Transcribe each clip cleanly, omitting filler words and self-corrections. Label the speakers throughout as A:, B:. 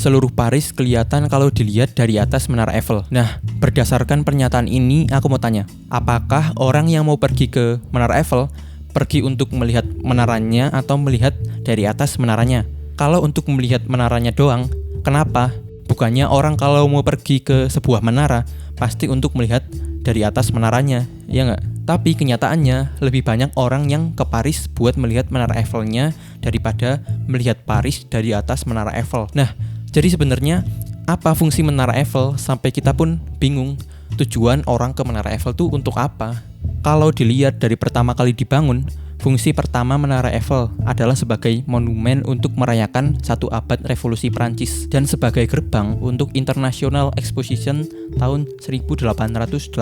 A: seluruh Paris kelihatan kalau dilihat dari atas Menara Eiffel. Nah, berdasarkan pernyataan ini aku mau tanya, apakah orang yang mau pergi ke Menara Eiffel pergi untuk melihat menaranya atau melihat dari atas menaranya? Kalau untuk melihat menaranya doang, kenapa? Bukannya orang kalau mau pergi ke sebuah menara pasti untuk melihat dari atas menaranya, ya nggak? Tapi kenyataannya lebih banyak orang yang ke Paris buat melihat Menara Eiffelnya daripada melihat Paris dari atas Menara Eiffel. Nah, jadi sebenarnya apa fungsi Menara Eiffel sampai kita pun bingung tujuan orang ke Menara Eiffel tuh untuk apa? Kalau dilihat dari pertama kali dibangun, fungsi pertama Menara Eiffel adalah sebagai monumen untuk merayakan 1 abad revolusi Prancis dan sebagai gerbang untuk International Exposition tahun 1889.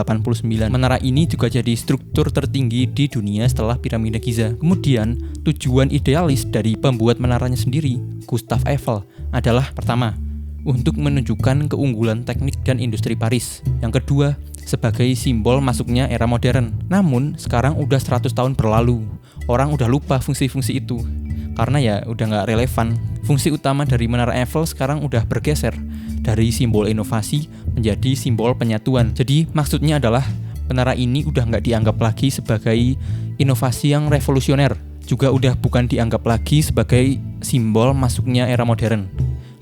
A: Menara ini juga jadi struktur tertinggi di dunia setelah piramida Giza. Kemudian, tujuan idealis dari pembuat menaranya sendiri, Gustave Eiffel, adalah pertama, untuk menunjukkan keunggulan teknik dan industri Paris. Yang kedua, sebagai simbol masuknya era modern. Namun, sekarang udah 100 tahun berlalu. Orang udah lupa fungsi-fungsi itu karena ya udah nggak relevan. Fungsi utama dari Menara Eiffel sekarang udah bergeser dari simbol inovasi menjadi simbol penyatuan. Jadi maksudnya adalah menara ini udah nggak dianggap lagi sebagai inovasi yang revolusioner, juga udah bukan dianggap lagi sebagai simbol masuknya era modern.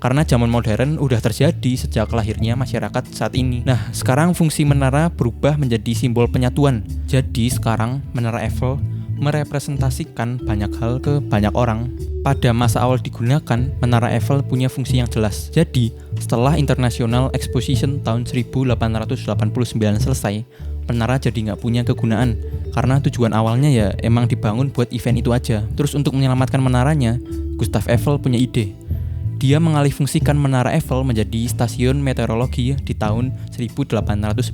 A: Karena zaman modern udah terjadi sejak lahirnya masyarakat saat ini. Nah, sekarang fungsi menara berubah menjadi simbol penyatuan. Jadi sekarang Menara Eiffel merepresentasikan banyak hal ke banyak orang. Pada masa awal digunakan, Menara Eiffel punya fungsi yang jelas. Jadi, setelah International Exposition tahun 1889 selesai, menara jadi nggak punya kegunaan. Karena tujuan awalnya ya emang dibangun buat event itu aja. Terus untuk menyelamatkan menaranya, Gustave Eiffel punya ide. Dia mengalihfungsikan Menara Eiffel menjadi stasiun meteorologi di tahun 1890,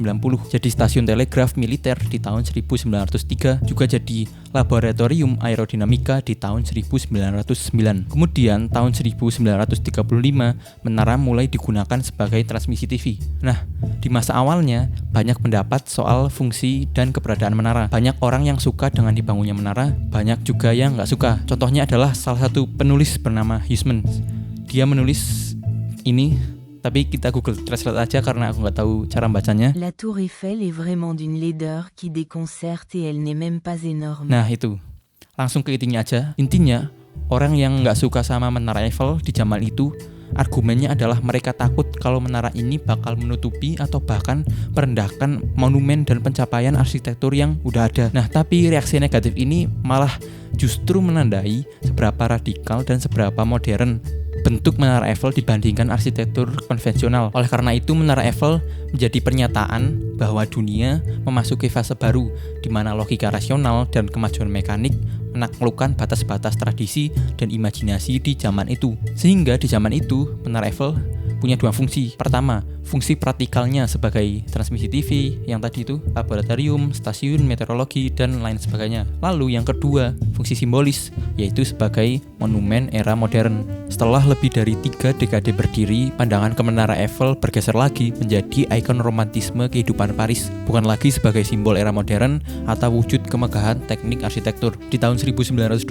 A: jadi stasiun telegraf militer di tahun 1903, juga jadi laboratorium aerodinamika di tahun 1909. Kemudian tahun 1935, menara mulai digunakan sebagai transmisi TV. Nah, di masa awalnya banyak pendapat soal fungsi dan keberadaan menara. Banyak orang yang suka dengan dibangunnya menara, banyak juga yang nggak suka. Contohnya adalah salah satu penulis bernama Huysmans. Dia menulis ini, tapi kita Google Translate aja karena aku nggak tahu cara bacanya.
B: La tour Eiffel est vraiment d'une laideur qui déconcerte et elle n'est même pas énorme.
A: Nah itu, langsung ke intinya aja. Intinya, orang yang nggak suka sama Menara Eiffel di zaman itu, argumennya adalah mereka takut kalau menara ini bakal menutupi atau bahkan merendahkan monumen dan pencapaian arsitektur yang udah ada. Nah, tapi reaksi negatif ini malah justru menandai seberapa radikal dan seberapa modern bentuk Menara Eiffel dibandingkan arsitektur konvensional. Oleh karena itu, Menara Eiffel menjadi pernyataan bahwa dunia memasuki fase baru di mana logika rasional dan kemajuan mekanik menaklukkan batas-batas tradisi dan imajinasi di zaman itu. Sehingga di zaman itu, Menara Eiffel punya 2 fungsi. Pertama, fungsi praktikalnya sebagai transmisi TV yang tadi itu, laboratorium, stasiun meteorologi, dan lain sebagainya. Lalu yang kedua, fungsi simbolis, yaitu sebagai monumen era modern. Setelah lebih dari 3 dekade berdiri, pandangan ke Menara Eiffel bergeser lagi menjadi ikon romantisme kehidupan Paris, bukan lagi sebagai simbol era modern atau wujud kemegahan teknik arsitektur. Di tahun 1920,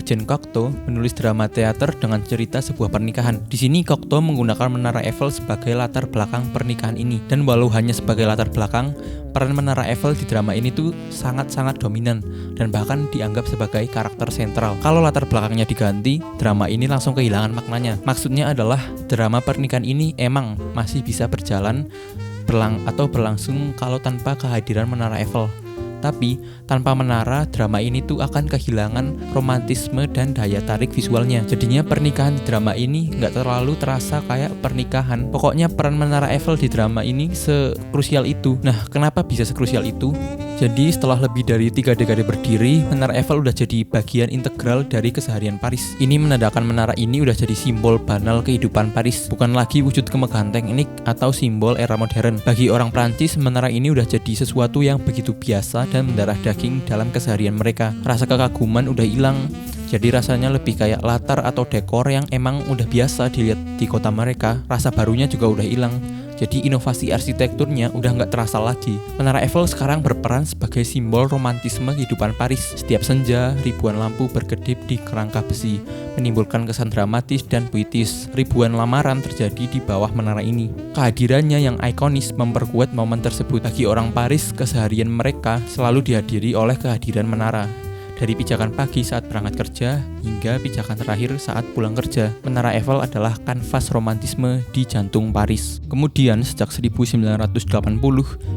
A: Jean Cocteau menulis drama teater dengan cerita sebuah pernikahan. Di sini Cocteau menggunakan Menara Eiffel sebagai latar belakang pernikahan ini. Dan walau hanya sebagai latar belakang, peran Menara Eiffel di drama ini tuh sangat-sangat dominan dan bahkan dianggap sebagai karakter sentral. Kalau latar belakangnya diganti, drama ini langsung kehilangan maknanya. Maksudnya adalah drama pernikahan ini emang masih bisa berjalan berlangsung kalau tanpa kehadiran Menara Eiffel. Tapi tanpa menara, drama ini tuh akan kehilangan romantisme dan daya tarik visualnya. Jadinya pernikahan di drama ini nggak terlalu terasa kayak pernikahan. Pokoknya peran Menara Eiffel di drama ini sekrusial itu. Nah, kenapa bisa sekrusial itu? Jadi setelah lebih dari 3 dekade berdiri, Menara Eiffel udah jadi bagian integral dari keseharian Paris. Ini menandakan menara ini udah jadi simbol banal kehidupan Paris, bukan lagi wujud kemegahan teknik atau simbol era modern. Bagi orang Prancis, menara ini udah jadi sesuatu yang begitu biasa dan mendarah daging dalam keseharian mereka. Rasa kekaguman udah hilang, jadi rasanya lebih kayak latar atau dekor yang emang udah biasa dilihat di kota mereka. Rasa barunya juga udah hilang. Jadi inovasi arsitekturnya udah nggak terasa lagi. Menara Eiffel sekarang berperan sebagai simbol romantisme kehidupan Paris. Setiap senja, ribuan lampu berkedip di kerangka besi, menimbulkan kesan dramatis dan puitis. Ribuan lamaran terjadi di bawah menara ini. Kehadirannya yang ikonis memperkuat momen tersebut. Bagi orang Paris, keseharian mereka selalu dihadiri oleh kehadiran menara. Dari pijakan pagi saat berangkat kerja hingga pijakan terakhir saat pulang kerja, Menara Eiffel adalah kanvas romantisme di jantung Paris. Kemudian sejak 1980,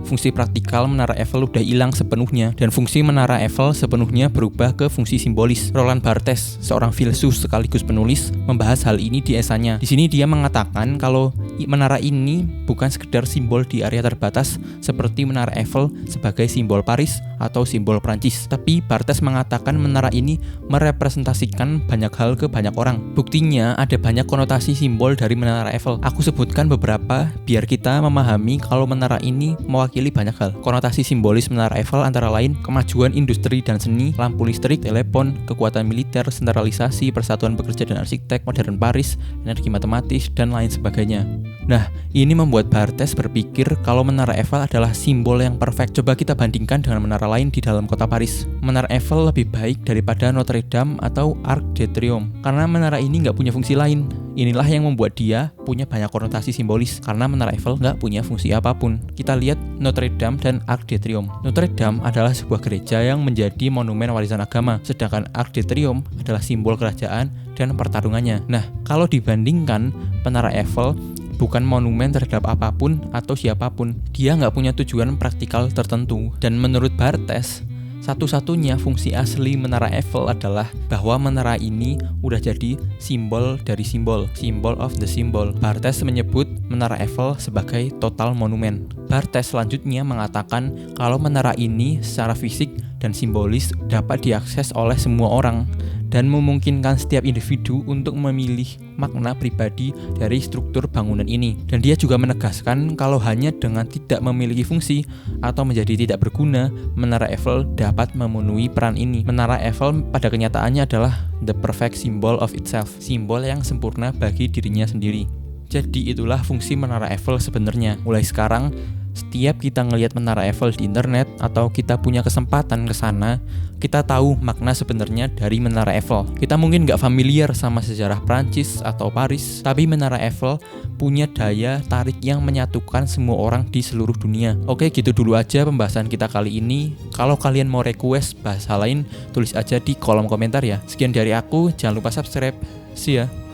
A: fungsi praktikal Menara Eiffel udah hilang sepenuhnya dan fungsi Menara Eiffel sepenuhnya berubah ke fungsi simbolis. Roland Barthes, seorang filsuf sekaligus penulis, membahas hal ini di esanya. Di sini dia mengatakan kalau menara ini bukan sekedar simbol di area terbatas seperti Menara Eiffel sebagai simbol Paris atau simbol Prancis, tapi Barthes mengatakan menara ini merepresentasikan banyak hal ke banyak orang. Buktinya ada banyak konotasi simbol dari Menara Eiffel. Aku sebutkan beberapa biar kita memahami kalau menara ini mewakili banyak hal. Konotasi simbolis Menara Eiffel antara lain kemajuan industri dan seni, lampu listrik, telepon, kekuatan militer, sentralisasi, persatuan pekerja dan arsitek, modern Paris, energi matematis, dan lain sebagainya. Nah, ini membuat Barthes berpikir kalau Menara Eiffel adalah simbol yang perfect. Coba kita bandingkan dengan menara lain di dalam kota Paris. Menara Eiffel lebih baik daripada Notre Dame atau Arc de Triomphe karena menara ini nggak punya fungsi lain. Inilah yang membuat dia punya banyak konotasi simbolis karena Menara Eiffel nggak punya fungsi apapun. Kita lihat Notre Dame dan Arc de Triomphe. Notre Dame adalah sebuah gereja yang menjadi monumen warisan agama, sedangkan Arc de Triomphe adalah simbol kerajaan dan pertarungannya. Nah, kalau dibandingkan, Menara Eiffel bukan monumen terhadap apapun atau siapapun. Dia nggak punya tujuan praktikal tertentu. Dan menurut Barthes, satu-satunya fungsi asli Menara Eiffel adalah bahwa menara ini udah jadi simbol dari simbol, symbol of the symbol. Barthes menyebut Menara Eiffel sebagai total monumen. Barthes selanjutnya mengatakan kalau menara ini secara fisik dan simbolis dapat diakses oleh semua orang dan memungkinkan setiap individu untuk memilih makna pribadi dari struktur bangunan ini. Dan dia juga menegaskan kalau hanya dengan tidak memiliki fungsi atau menjadi tidak berguna, Menara Eiffel dapat memenuhi peran ini. Menara Eiffel pada kenyataannya adalah the perfect symbol of itself, simbol yang sempurna bagi dirinya sendiri. Jadi itulah fungsi Menara Eiffel sebenarnya. Mulai sekarang, setiap kita ngelihat Menara Eiffel di internet atau kita punya kesempatan ke sana, kita tahu makna sebenarnya dari Menara Eiffel. Kita mungkin nggak familiar sama sejarah Prancis atau Paris, tapi Menara Eiffel punya daya tarik yang menyatukan semua orang di seluruh dunia. Oke, gitu dulu aja pembahasan kita kali ini. Kalau kalian mau request bahasa lain, tulis aja di kolom komentar ya. Sekian dari aku, jangan lupa subscribe. See ya.